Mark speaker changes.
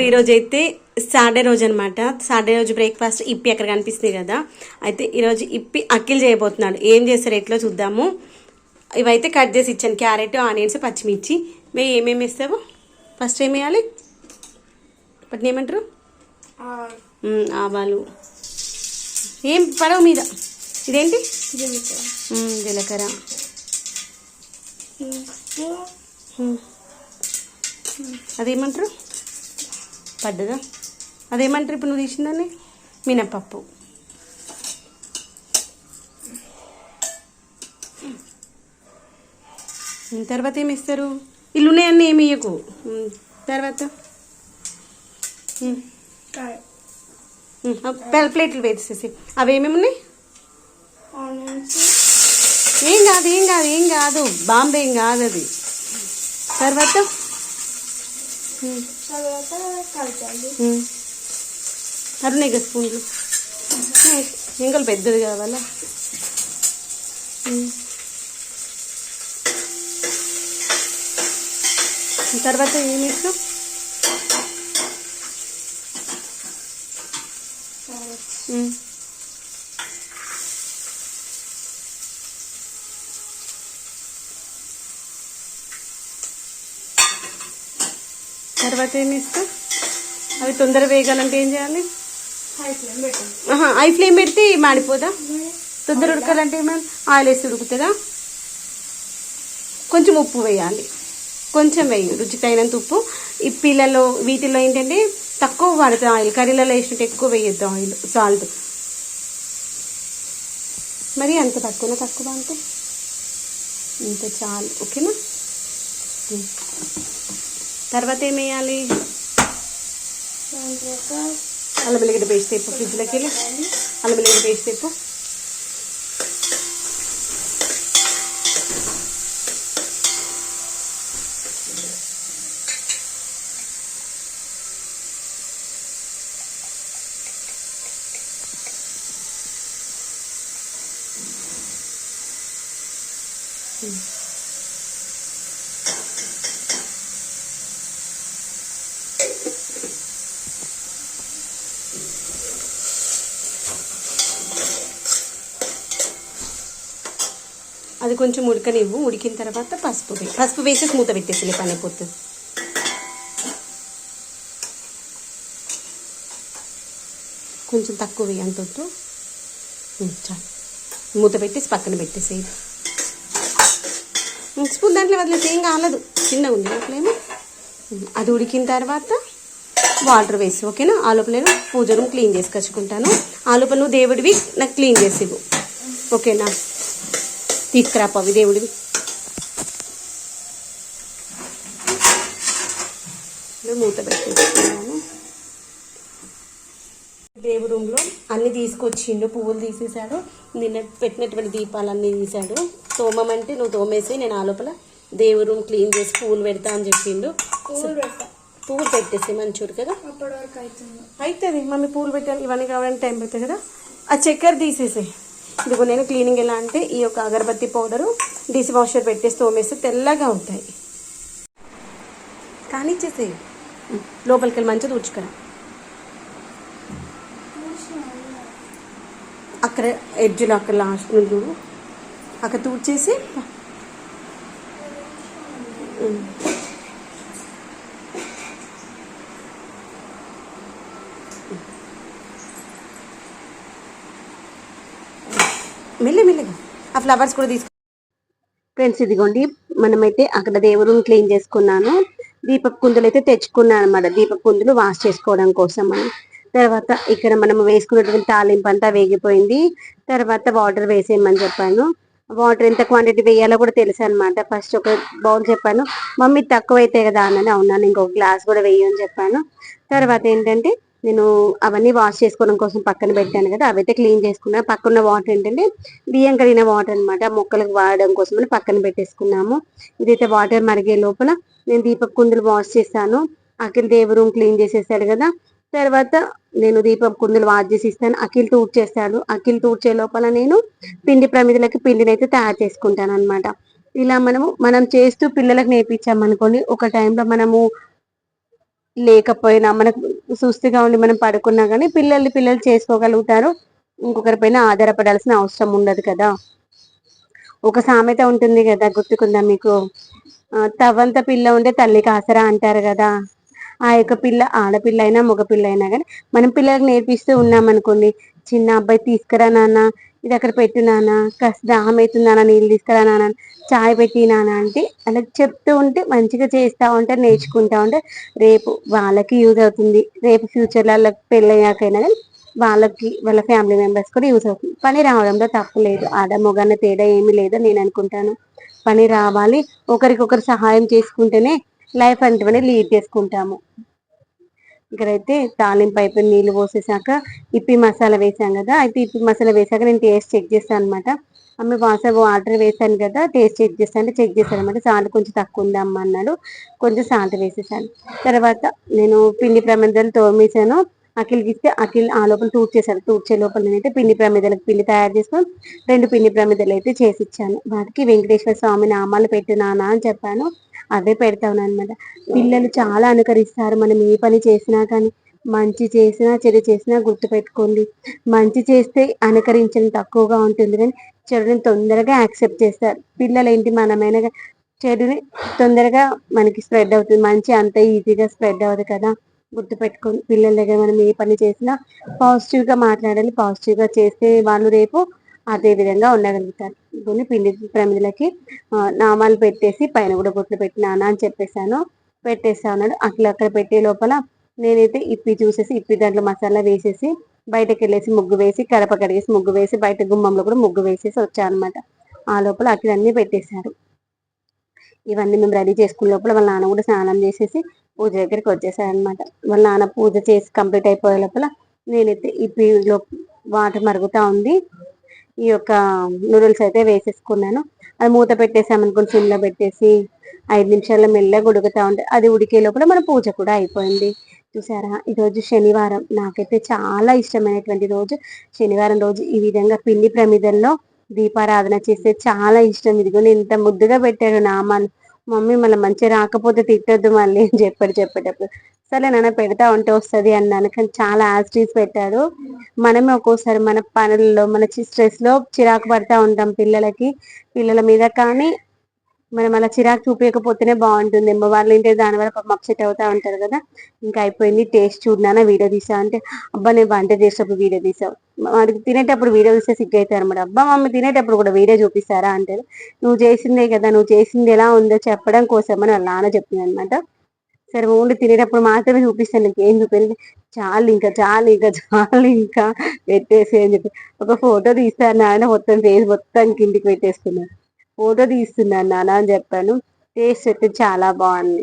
Speaker 1: పిల్లలు ఈరోజు అయితే సాటర్డే రోజు అనమాట. సాటర్డే రోజు బ్రేక్ఫాస్ట్ ఇప్పి అక్కడ కనిపిస్తుంది కదా, అయితే ఈరోజు ఇప్పి అక్కిలు చేయబోతున్నాడు. ఏం చేస్తారు ఎట్లా చూద్దాము. ఇవైతే కట్ చేసి ఇచ్చాను, క్యారెట్, ఆనియన్స్, పచ్చిమిర్చి. మేము ఏమేమి వేస్తావు? ఫస్ట్ ఏం వేయాలి? వాటిని ఏమంటారు? ఆవాలు. ఏం పడవ మీద ఇదేంటి? జీలకర్ర. అదేమంటారు? పడ్డదా? అదేమంటారు ఇప్పుడు నువ్వు తీసిందని? మినపప్పు. తర్వాత ఏమి ఇస్తారు? ఇల్లున్నాయన్నీ ఏమి ఇయ్యకు. తర్వాత ప్లేట్లు వేసేసి అవి ఏమేమి ఉన్నాయి? ఏం కాదు ఏం కాదు ఏం కాదు, బాంబే ఏం కాదు అది. తర్వాత అరుణేగా స్పూన్లు. ఇంకలు పెద్దది కావాలా? తర్వాత ఏమి ఇస్తాం? తర్వాత ఏమి ఇస్తాం? అవి తొందర వేగాలంటే ఏం చేయాలి? హై ఫ్లేమ్ పెడితే మాడిపోదా? తొందర ఉడకాలంటే ఏమైనా ఆయిల్ వేసి ఉడుకుతుందా? కొంచెం ఉప్పు వేయాలి, కొంచెం వేయి, రుచికి తగినంత ఉప్పు. ఈ పిల్లలు వీటిల్లో ఏంటంటే తక్కువ పడుతుంది ఆయిల్, కర్రీలలో వేసినట్టు ఎక్కువ వేయొద్దు ఆయిల్, సాల్ట్. మరి అంత తక్కువ అంటే ఇంత చాలు, ఓకేనా? తర్వాత ఏం వేయాలి? అల్లం వెల్లిగడ్డ పేస్ట్ తెప్పు, ఫ్రిడ్జ్లోకి వెళ్ళి అల్లం వెల్లిగడ్డ పేస్ట్ తెప్పు. అది కొంచెం ఉడకనివ్వు. ఉడికిన తర్వాత పసుపు వేసేసి మూత పెట్టేసి పని అయిపోతుంది. కొంచెం తక్కువ వేయి, అంత వద్దు, చాలు. మూత పెట్టేసి పక్కన పెట్టేసేది. స్పూన్ దాంట్లో వదిలేసి ఏం కాలేదు, చిన్నగా ఉంది అట్లేమో. అది ఉడికిన తర్వాత వాటర్ వేసి, ఓకేనా? ఆ లోపల నేను పూజ రూమ్ క్లీన్ చేసుకొచ్చుకుంటాను. ఆ లోపల నువ్వు దేవుడివి నాకు క్లీన్ చేసేవు, ఓకేనా? తీసుకురాపవి దేవుడివి. మూత పెట్టేసుకున్నాను. దేవుడి రూమ్లో అన్నీ తీసుకొచ్చిండు, పువ్వులు తీసేసాడు, నిన్న పెట్టినటువంటి దీపాలన్నీ తీసాడు. తోమమంటే నువ్వు తోమేసి నేను ఆ లోపల దేవుడి రూమ్ క్లీన్ చేసి పువ్వులు పెడతా అని చెప్పిండు. పువ్వులు పెట్టేసి మంచూరు కదా, అవుతుంది. మమ్మీ పువ్వులు పెట్టాను, ఇవన్నీ కావడానికి టైం పడుతుంది కదా. ఆ చక్కెర తీసేసి, ఇదిగో నేను క్లీనింగ్ ఎలా అంటే ఈ యొక్క అగరబత్తి పౌడరు డిష్ వాషర్ పెట్టేసి తోమేస్తే తెల్లగా ఉంటాయి. కానీ ఇచ్చేసేయి, లోపలికి వెళ్ళి మంచిగా తుడుచుకరా. అక్కడ ఎడ్జ్లో అక్కడ లాస్ట్ నుండి చూడు, అక్కడ తుడిచేసి మెల్లగా ఆ ఫ్లవర్స్ కూడా తీసుకు. ఫ్రెండ్స్ ఇదిగోండి, మనమైతే అక్కడ దేవుడు క్లీన్ చేసుకున్నాను. దీపపు కుందులు అయితే తెచ్చుకున్నాను అన్నమాట, దీపపు కుందులు వాష్ చేసుకోవడం కోసం అని. తర్వాత ఇక్కడ మనం వేసుకున్నటువంటి తాలింపు అంతా వేగిపోయింది. తర్వాత వాటర్ వేసేయమని చెప్పాను. వాటర్ ఎంత క్వాంటిటీ వేయాలో కూడా తెలుసు అనమాట. ఫస్ట్ ఒక బౌల్ చెప్పాను, మమ్మీ తక్కువ అయితే కదా అన్నది. అవునాను, ఇంకొక గ్లాస్ కూడా వేయని చెప్పాను. తర్వాత ఏంటంటే నేను అవన్నీ వాష్ చేసుకోవడం కోసం పక్కన పెట్టాను కదా, అవైతే క్లీన్ చేసుకున్నాను. పక్కన వాటర్ ఏంటంటే బియ్యం కడిగిన వాటర్ అనమాట, మొక్కలకు వాడడం కోసం అని పక్కన పెట్టేసుకున్నాము. ఇదైతే వాటర్ మరిగే లోపల నేను దీపపు కుందులు వాష్ చేశాను. అఖిల్ దేవు రూమ్ క్లీన్ చేసేసాడు కదా. తర్వాత నేను దీపపు కుందులు వాష్ చేసి ఇస్తాను, అఖిల్ టూర్ చేస్తాడు. అఖిల్ టూర్చే లోపల నేను పిండి ప్రమిదలకి పిండిని అయితే తయారు చేసుకుంటాను అనమాట. ఇలా మనం చేస్తూ పిల్లలకు నేర్పించామనుకోండి, ఒక టైంలో మనము లేకపోయినా మనకు సుస్థిగా ఉండి మనం పడుకున్నా కానీ పిల్లలు చేసుకోగలుగుతారు. ఇంకొకరి పైన ఆధారపడాల్సిన అవసరం ఉండదు కదా. ఒక సామెత ఉంటుంది కదా, గుర్తుకుందా మీకు? తవ్వంత పిల్ల ఉంటే తల్లికి ఆసరా అంటారు కదా. ఆ యొక్క పిల్ల ఆడపిల్ల అయినా మగపిల్ల అయినా కానీ మనం పిల్లలకు నేర్పిస్తూ ఉన్నాం అనుకోండి, చిన్న అబ్బాయి తీసుకురా నాన్న, ఇది అక్కడ పెట్టు నాన్న, కాస్త దాహం అవుతుంది నీళ్ళు తీసుకురా నాన్న, చాయ్ పెట్టి నాన్న అంటే అలా చెప్తూ ఉంటే మంచిగా చేస్తూ ఉంటారు, నేర్చుకుంటా ఉంటే రేపు వాళ్ళకి యూజ్ అవుతుంది. రేపు ఫ్యూచర్లో వాళ్ళకి పెళ్ళయ్యాకైనా కానీ వాళ్ళకి వాళ్ళ ఫ్యామిలీ మెంబర్స్ కూడా యూజ్ అవుతుంది. పని రావడంలో తప్పు లేదు, ఆడ మొగన్న తేడా ఏమీ లేదని నేను అనుకుంటాను. పని రావాలి, ఒకరికొకరు సహాయం చేసుకుంటేనే లైఫ్ అంటే లీడ్ చేసుకుంటాము. ఇక్కడైతే తాలింపు అయిపోయి నీళ్లు పోసేసాక ఇప్పి మసాలా వేసాం కదా, అయితే ఇప్పి మసాలా వేసాక నేను టేస్ట్ చెక్ చేస్తాను అనమాట. అమ్మ వాటర్ వేసాను కదా, టేస్ట్ చెక్ చేస్తాను అంటే చెక్ చేశాను అనమాట. సాల్ట్ కొంచెం తక్కువ ఉంది అమ్మ అన్నాడు, కొంచెం సాల్ట్ వేసేసాను. తర్వాత నేను పిండి ప్రమిదలు తోమేసాను. అఖిల్కి ఇస్తే అఖిల్ ఆ లోపల చేశాడు. తూడ్చే లోపల నేనైతే పిండి ప్రమిదలకు పిండి తయారు చేసుకొని 2 పిండి ప్రమిదలు అయితే చేసి ఇచ్చాను. వాటికి వెంకటేశ్వర స్వామి నామాలు పెట్టు నాన్న అని చెప్పాను. అవే పెడతాను అనమాట. పిల్లలు చాలా అనుకరిస్తారు మనం ఏ పని చేసినా కానీ. మంచి చేసినా చెడు చేసినా గుర్తుపెట్టుకోండి, మంచి చేస్తే అనుకరించడం తక్కువగా ఉంటుంది కానీ చెడుని తొందరగా యాక్సెప్ట్ చేస్తారు పిల్లలు. ఏంటి మనమైన చెడుని తొందరగా మనకి స్ప్రెడ్ అవుతుంది, మంచి అంత ఈజీగా స్ప్రెడ్ అవ్వదు కదా. గుర్తుపెట్టుకోండి, పిల్లల దగ్గర మనం ఏ పని చేసినా పాజిటివ్ గా మాట్లాడాలి, పాజిటివ్ గా చేస్తే వాళ్ళు రేపు అదే విధంగా ఉండగలుగుతారు. కొన్ని పిండి ప్రమిదలకి నామాలు పెట్టేసి పైన కూడా బొట్లు పెట్టినానా అని చెప్పేసాను. పెట్టేస్తా ఉన్నాడు. అక్కడ పెట్టే లోపల నేనైతే ఇప్పి చూసేసి ఇప్పి దాంట్లో మసాలా వేసేసి బయటకు వెళ్ళేసి ముగ్గు వేసి కడప కడిగేసి ముగ్గు వేసి బయట గుమ్మంలో కూడా ముగ్గు వేసేసి వచ్చాను అనమాట. ఆ లోపల అక్కడ అన్ని పెట్టేశారు. ఇవన్నీ మేము రెడీ చేసుకునే లోపల వాళ్ళ నాన్న కూడా స్నానం చేసేసి పూజ దగ్గరికి వచ్చేసారు అనమాట. వాళ్ళ నాన్న పూజ చేసి కంప్లీట్ అయిపోయే లోపల నేనైతే ఇప్పిలో వాటర్ మరుగుతా ఉంది, ఈ యొక్క నూడిల్స్ అయితే వేసేసుకున్నాను. అది మూత పెట్టేసామనుకోండి, సిమ్లో పెట్టేసి 5 నిమిషాల్లో మెల్లగా ఉడుకుతా ఉంటే అది ఉడికే లోపల మన పూజ కూడా అయిపోయింది. చూసారా, ఈరోజు శనివారం, నాకైతే చాలా ఇష్టమైనటువంటి రోజు శనివారం రోజు. ఈ విధంగా పిండి ప్రమిదల్లో దీపారాధన చేస్తే చాలా ఇష్టం. ఇదిగోని ఇంత ముద్దుగా పెట్టాడు నామాలు. మమ్మీ మళ్ళీ మంచిగా రాకపోతే తిట్టొద్దు మళ్ళీ అని చెప్పేటప్పుడు సరే నాన్న పెడతా ఉంటే వస్తుంది అన్నాను, కానీ చాలా యాస్టీస్ పెట్టాడు. మనమే ఒక్కోసారి మన పనుల్లో మన స్ట్రెస్ లో చిరాకు పడతా ఉంటాం పిల్లల మీద, కానీ మనం అలా చిరాకు చూపించకపోతేనే బాగుంటుందేమో. వాళ్ళు ఏంటంటే దానివల్ల పాపం అప్సెట్ అవుతా ఉంటారు కదా. ఇంకా అయిపోయింది, టేస్ట్ చూడనా వీడియో తీసా అంటే అబ్బా నేను వంట చేసేటప్పుడు వీడియో తీసావు, వాడికి తినేటప్పుడు వీడియో తీస్తే సిగ్గైతారు అనమాట. అబ్బా మమ్మీ తినేటప్పుడు కూడా వీడియో చూపిస్తారా అంటే నువ్వు చేసిందే కదా, నువ్వు చేసింది ఎలా ఉందో చెప్పడం కోసం అని వాళ్ళ నాన్న చెప్తుంది అనమాట. సరే ఓన్లీ తినేటప్పుడు మాత్రమే చూపిస్తాను, నీకు ఏం చూపించండి, చాలు ఇంకా పెట్టేసి అని చెప్పి ఒక ఫోటో తీస్తాను నాన్న, మొత్తం ఫేస్ మొత్తం కిందికి పెట్టేసుకున్నాను. ఫోటో తీస్తున్నాను నాన్న అని చెప్పాను. టేస్ట్ అయితే చాలా బాగుంది.